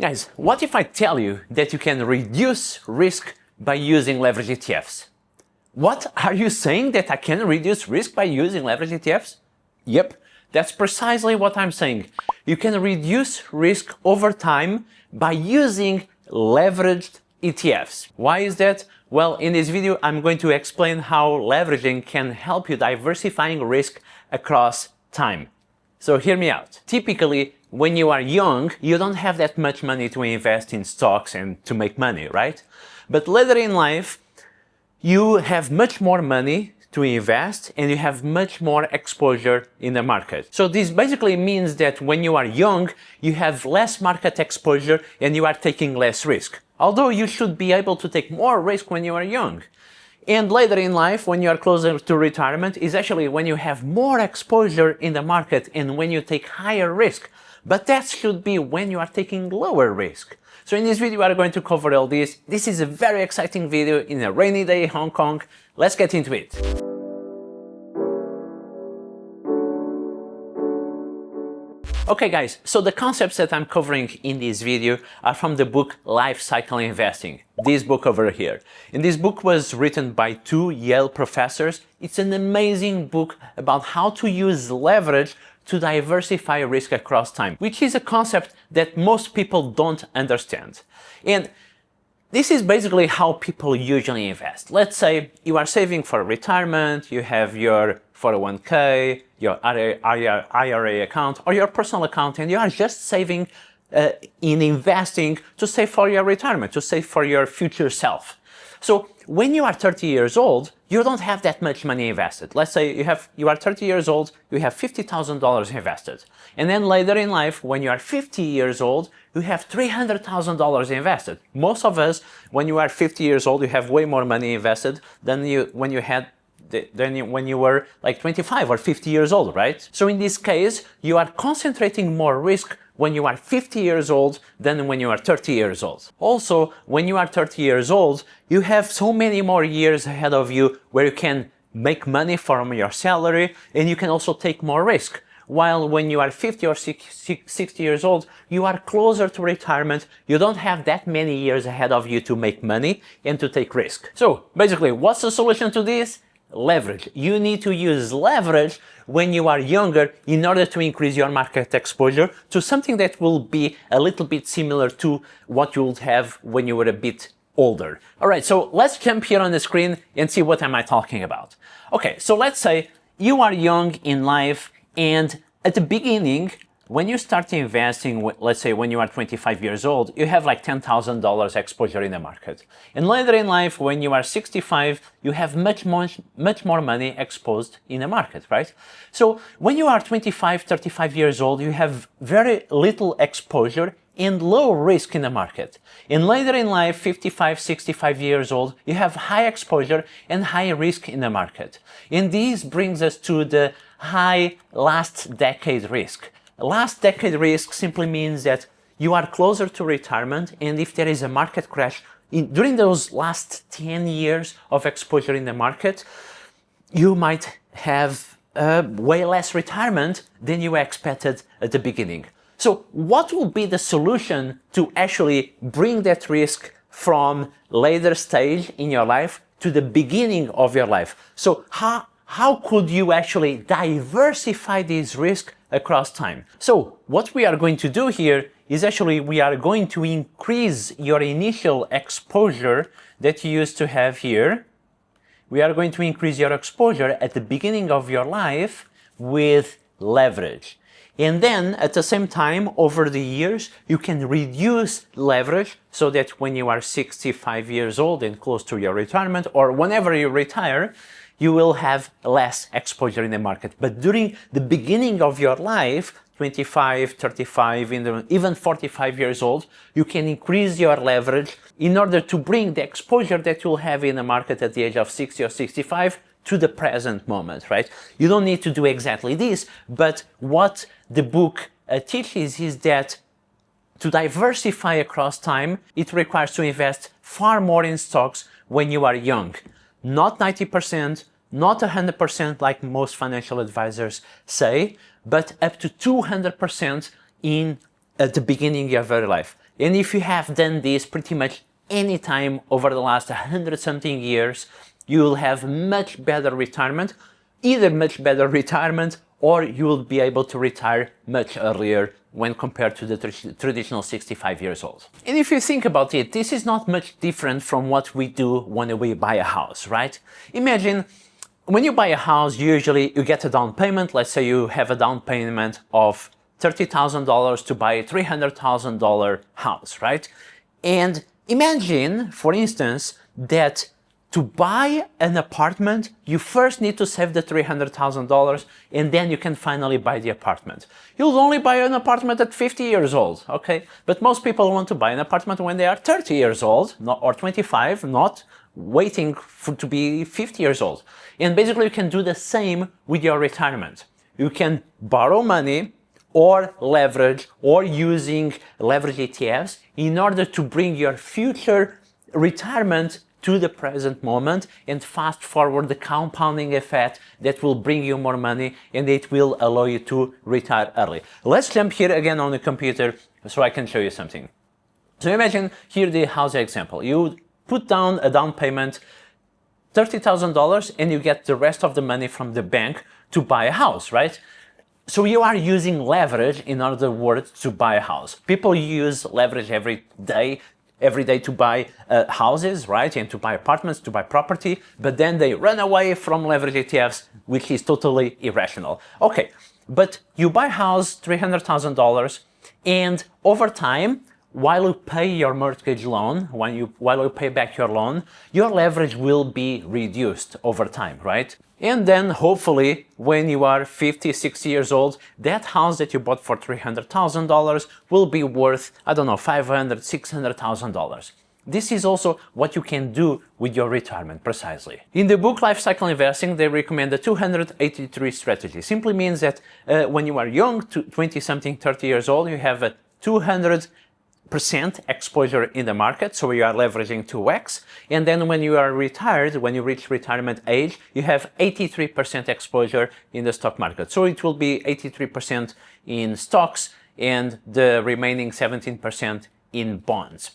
Guys, what if I tell you that you can reduce risk by using leverage ETFs? What? Are you saying that I can reduce risk by using leverage ETFs? Yep, that's precisely what I'm saying. You can reduce risk over time by using leveraged ETFs. Why is that? Well, in this video, I'm going to explain how leveraging can help you diversifying risk across time. So hear me out. Typically, when you are young, you don't have that much money to invest in stocks and to make money, right? But later in life, you have much more money to invest and you have much more exposure in the market. So this basically means that when you are young, you have less market exposure and you are taking less risk. Although you should be able to take more risk when you are young. And later in life, when you are closer to retirement, is actually when you have more exposure in the market and when you take higher risk. But that should be when you are taking lower risk. So in this video, we are going to cover all this. This is a very exciting video in a rainy day in Hong Kong. Let's get into it. Okay guys, so the concepts that I'm covering in this video are from the book Lifecycle Investing, this book over here. And this book was written by two Yale professors. It's an amazing book about how to use leverage to diversify risk across time, which is a concept that most people don't understand. And this is basically how people usually invest. Let's say you are saving for retirement, you have your 401k, your IRA account, or your personal account, and you are just saving in investing to save for your retirement, to save for your future self. So when you are 30 years old, you don't have that much money invested. Let's say you are 30 years old, you have $50,000 invested. And then later in life, when you are 50 years old, you have $300,000 invested. Most of us, when you are 50 years old, you have way more money invested than when you were like 25 or 50 years old, right? So in this case, you are concentrating more risk when you are 50 years old than when you are 30 years old. Also, when you are 30 years old, you have so many more years ahead of you where you can make money from your salary and you can also take more risk. While when you are 50 or 60 years old, you are closer to retirement, you don't have that many years ahead of you to make money and to take risk. So basically, what's the solution to this? Leverage. You need to use leverage when you are younger in order to increase your market exposure to something that will be a little bit similar to what you would have when you were a bit older. All right, so let's jump here on the screen and see what am I talking about. Okay, so let's say you are young in life and at the beginning, when you start investing, let's say when you are 25 years old, you have like $10,000 exposure in the market. And later in life, when you are 65, you have much more money exposed in the market, right? So when you are 25, 35 years old, you have very little exposure and low risk in the market. And later in life, 55, 65 years old, you have high exposure and high risk in the market. And this brings us to the high last decade risk. Last decade risk simply means that you are closer to retirement, and if there is a market crash during those last 10 years of exposure in the market, you might have way less retirement than you expected at the beginning. So what will be the solution to actually bring that risk from later stage in your life to the beginning of your life? So how could you actually diversify this risk across time? So what we are going to do here is actually we are going to increase your initial exposure that you used to have here. We are going to increase your exposure at the beginning of your life with leverage. And then at the same time, over the years, you can reduce leverage so that when you are 65 years old and close to your retirement, or whenever you retire, you will have less exposure in the market. But during the beginning of your life, 25, 35, even 45 years old, you can increase your leverage in order to bring the exposure that you'll have in the market at the age of 60 or 65 to the present moment, right? You don't need to do exactly this, but what the book teaches is that to diversify across time, it requires to invest far more in stocks when you are young. Not 90%, not 100% like most financial advisors say, but up to 200% at the beginning of your life. And if you have done this pretty much any time over the last 100 something years, you will have much better retirement, either much better retirement or you will be able to retire much earlier when compared to the traditional 65 years old. And if you think about it, this is not much different from what we do when we buy a house, right? Imagine when you buy a house, usually you get a down payment. Let's say you have a down payment of $30,000 to buy a $300,000 house, right? And imagine, for instance, that to buy an apartment, you first need to save the $300,000 and then you can finally buy the apartment. You'll only buy an apartment at 50 years old, okay? But most people want to buy an apartment when they are 30 years old or 25, not waiting to be 50 years old. And basically you can do the same with your retirement. You can borrow money or leverage or using leverage ETFs in order to bring your future retirement to the present moment and fast forward the compounding effect that will bring you more money and it will allow you to retire early. Let's jump here again on the computer so I can show you something. So imagine here the house example. You put down a down payment, $30,000, and you get the rest of the money from the bank to buy a house, right? So you are using leverage, in other words, to buy a house. People use leverage every day to buy houses, right? And to buy apartments, to buy property, but then they run away from leverage ETFs, which is totally irrational. Okay, but you buy a house, $300,000, and over time, while you pay your mortgage loan, while you pay back your loan, your leverage will be reduced over time, right? And then hopefully when you are 50, 60 years old, that house that you bought for $300,000 will be worth, I don't know, $500,000, $600,000. This is also what you can do with your retirement precisely. In the book Lifecycle Investing, they recommend the 283 strategy. Simply means that when you are young, 20 something, 30 years old, you have a 200% exposure in the market, so you are leveraging 2x, and then when you are retired, when you reach retirement age, you have 83% exposure in the stock market. So it will be 83% in stocks and the remaining 17% in bonds.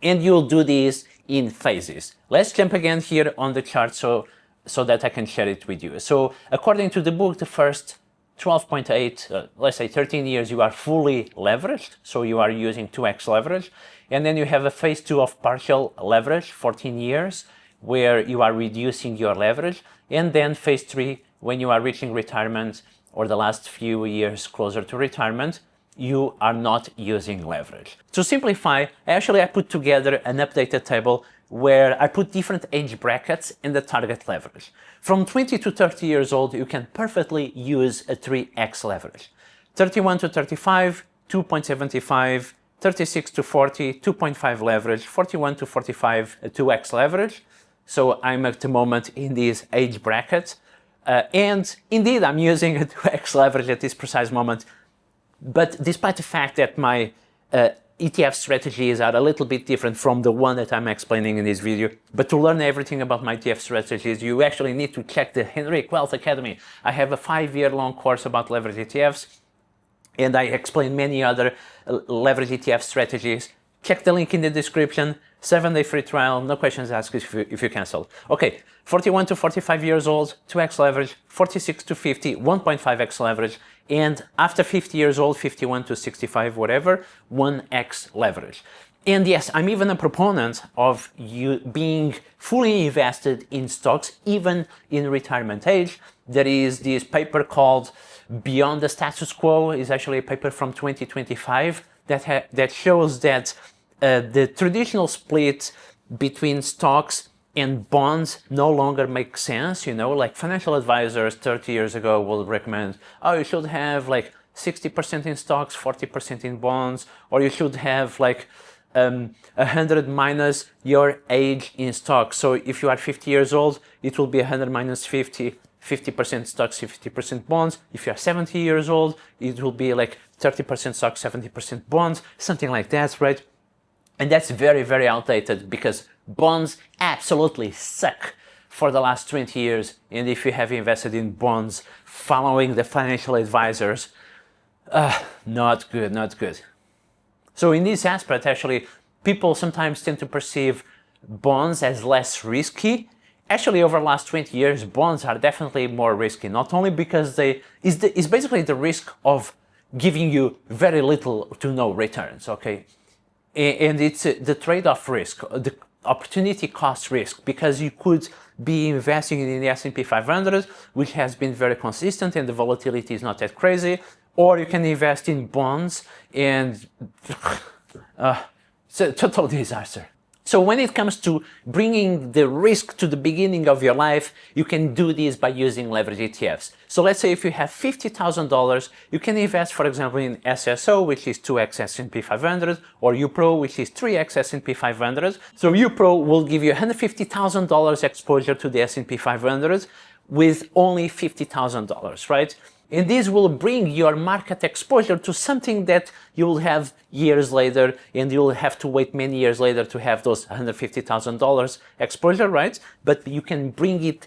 And you'll do this in phases. Let's jump again here on the chart so that I can share it with you. So according to the book, the first 12.8, let's say 13 years, you are fully leveraged, so you are using 2x leverage. And then you have a phase 2 of partial leverage, 14 years, where you are reducing your leverage. And then phase 3, when you are reaching retirement or the last few years closer to retirement, you are not using leverage. To simplify, I put together an updated table where I put different age brackets in the target leverage. From 20 to 30 years old, you can perfectly use a 3x leverage. 31 to 35, 2.75, 36 to 40, 2.5 leverage, 41 to 45, a 2x leverage. So I'm at the moment in this age bracket. And indeed, I'm using a 2x leverage at this precise moment. But despite the fact that my ETF strategies are a little bit different from the one that I'm explaining in this video, but to learn everything about my ETF strategies, you actually need to check the Henrique Wealth Academy. I have a 5-year-long course about leverage ETFs, and I explain many other leverage ETF strategies. Check the link in the description. 7-day free trial, no questions asked if you cancel. Okay, 41 to 45 years old, 2x leverage, 46 to 50, 1.5x leverage, and after 50 years old, 51 to 65, whatever, 1x leverage. And yes, I'm even a proponent of you being fully invested in stocks, even in retirement age. There is this paper called Beyond the Status Quo. It's actually a paper from 2025 that shows that the traditional split between stocks and bonds no longer makes sense. You know, like financial advisors 30 years ago will recommend, oh, you should have like 60% in stocks, 40% in bonds, or you should have like 100 minus your age in stocks. So if you are 50 years old, it will be 100 minus 50, 50% stocks, 50% bonds. If you are 70 years old, it will be like 30% stocks, 70% bonds, something like that, right? And that's very, very outdated because bonds absolutely suck for the last 20 years. And if you have invested in bonds following the financial advisors, not good, not good. So in this aspect, actually, people sometimes tend to perceive bonds as less risky. Actually, over the last 20 years, bonds are definitely more risky, not only because it's basically the risk of giving you very little to no returns, okay? And it's the trade-off risk, the opportunity cost risk, because you could be investing in the S&P 500, which has been very consistent and the volatility is not that crazy, or you can invest in bonds and it's a total disaster. So when it comes to bringing the risk to the beginning of your life, you can do this by using leverage ETFs. So let's say if you have $50,000, you can invest, for example, in SSO, which is 2x S&P 500, or UPRO, which is 3x S&P 500. So UPRO will give you $150,000 exposure to the S&P 500 with only $50,000, right? And this will bring your market exposure to something that you will have years later, and you'll have to wait many years later to have those $150,000 exposure, right? But you can bring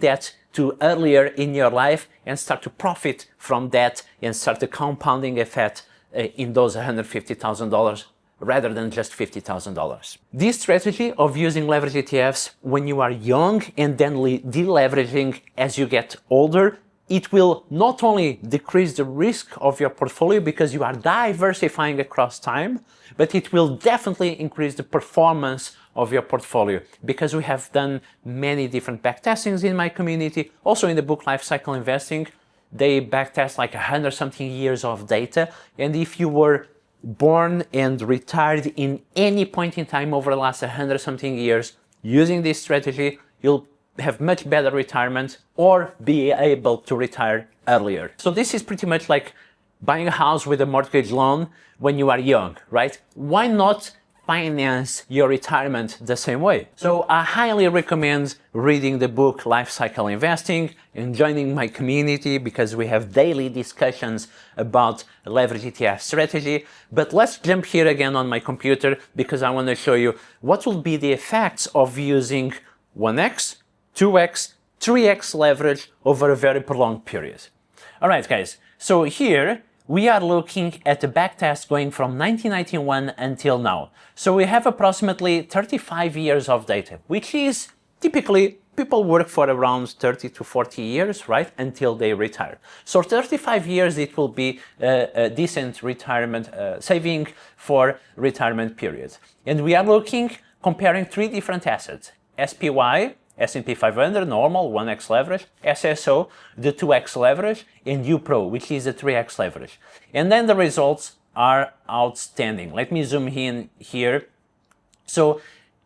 that to earlier in your life and start to profit from that and start the compounding effect in those $150,000 rather than just $50,000. This strategy of using leverage ETFs when you are young and then deleveraging as you get older, it will not only decrease the risk of your portfolio because you are diversifying across time, but it will definitely increase the performance of your portfolio because we have done many different backtestings in my community. Also in the book Lifecycle Investing, they backtest like 100 something years of data. And if you were born and retired in any point in time over the last 100 something years using this strategy, you'll have much better retirement or be able to retire earlier. So this is pretty much like buying a house with a mortgage loan when you are young, right? Why not finance your retirement the same way? So I highly recommend reading the book Lifecycle Investing and joining my community because we have daily discussions about leverage ETF strategy. But let's jump here again on my computer because I want to show you what will be the effects of using 1x, 2x, 3x leverage over a very prolonged period. All right, guys. So here we are looking at the backtest going from 1991 until now. So we have approximately 35 years of data, which is typically people work for around 30 to 40 years, right, until they retire. So 35 years, it will be a decent retirement saving for retirement periods. And we are comparing three different assets: SPY, S&P 500, normal, 1x leverage, SSO, the 2x leverage, and UPRO, which is a 3x leverage. And then the results are outstanding. Let me zoom in here. So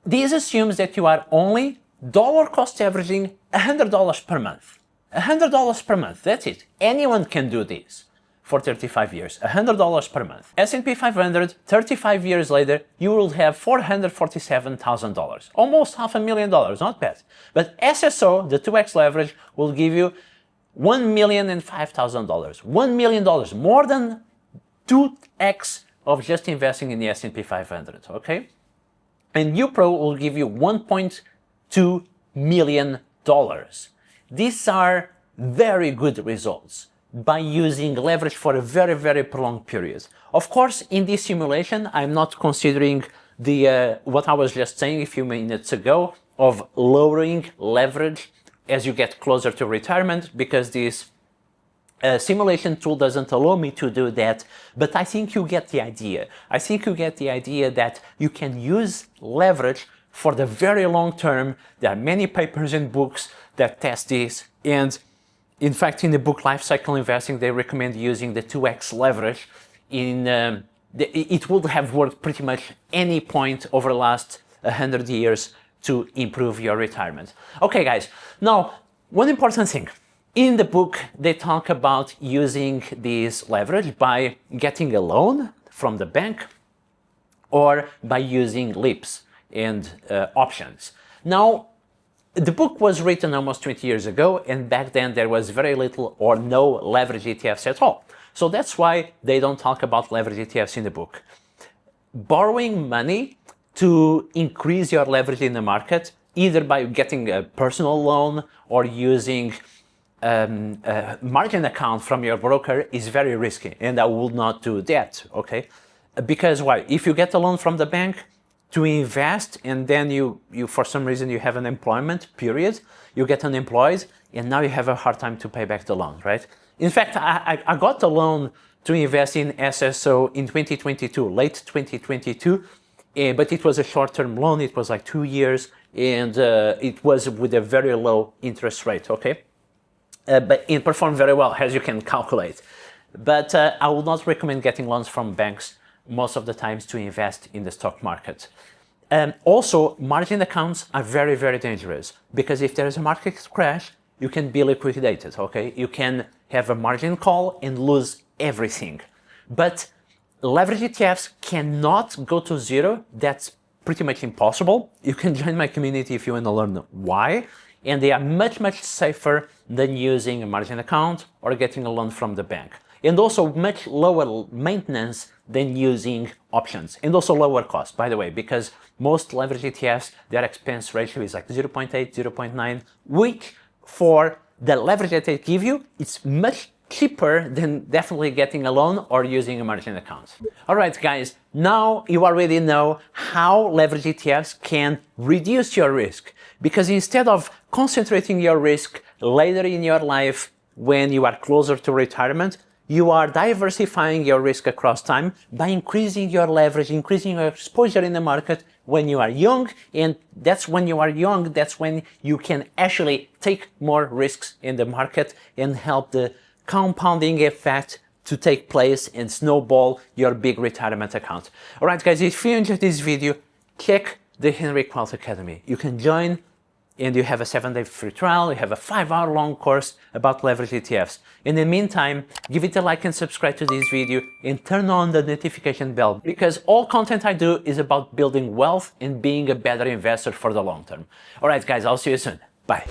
this assumes that you are only dollar cost averaging $100 per month. $100 per month, that's it. Anyone can do this for 35 years, $100 per month. S&P 500, 35 years later, you will have $447,000, almost $500,000, not bad. But SSO, the 2x leverage, will give you $1,005,000, $1 million, more than 2x of just investing in the S&P 500, okay? And UPRO will give you $1.2 million. These are very good results by using leverage for a very, very prolonged period. Of course, in this simulation, I'm not considering the what I was just saying a few minutes ago of lowering leverage as you get closer to retirement, because this simulation tool doesn't allow me to do that, but I think you get the idea. I think you get the idea that you can use leverage for the very long term. There are many papers and books that test this, and in fact, in the book Lifecycle Investing, they recommend using the 2x leverage. It would have worked pretty much any point over the last 100 years to improve your retirement. Okay, guys. Now, one important thing. In the book, they talk about using this leverage by getting a loan from the bank or by using LIPs and options. Now, the book was written almost 20 years ago, and back then there was very little or no leverage ETFs at all. So that's why they don't talk about leverage ETFs in the book. Borrowing money to increase your leverage in the market, either by getting a personal loan or using a margin account from your broker, is very risky, and I will not do that, okay? Because why? If you get a loan from the bank to invest and then you for some reason you have an employment period, you get unemployed and now you have a hard time to pay back the loan, right? In fact, I got a loan to invest in SSO in 2022, late 2022, but it was a short-term loan. It was like 2 years and it was with a very low interest rate, okay? But it performed very well, as you can calculate. But I would not recommend getting loans from banks most of the times to invest in the stock market. Also, margin accounts are very, very dangerous because if there is a market crash, you can be liquidated, okay? You can have a margin call and lose everything. But leverage ETFs cannot go to zero. That's pretty much impossible. You can join my community if you want to learn why. And they are much, much safer than using a margin account or getting a loan from the bank. And also much lower maintenance than using options, and also lower cost, by the way, because most leverage ETFs, their expense ratio is like 0.8, 0.9, which for the leverage that they give you, it's much cheaper than definitely getting a loan or using a margin account. All right, guys, now you already know how leverage ETFs can reduce your risk, because instead of concentrating your risk later in your life when you are closer to retirement, you are diversifying your risk across time by increasing your leverage, increasing your exposure in the market when you are young. And that's when you are young, that's when you can actually take more risks in the market and help the compounding effect to take place and snowball your big retirement account. All right, guys, if you enjoyed this video, check the Henrique Wealth Academy. You can join and you have a 7-day free trial, you have a 5-hour long course about leverage ETFs. In the meantime, give it a like and subscribe to this video and turn on the notification bell, because all content I do is about building wealth and being a better investor for the long term. All right, guys, I'll see you soon. Bye.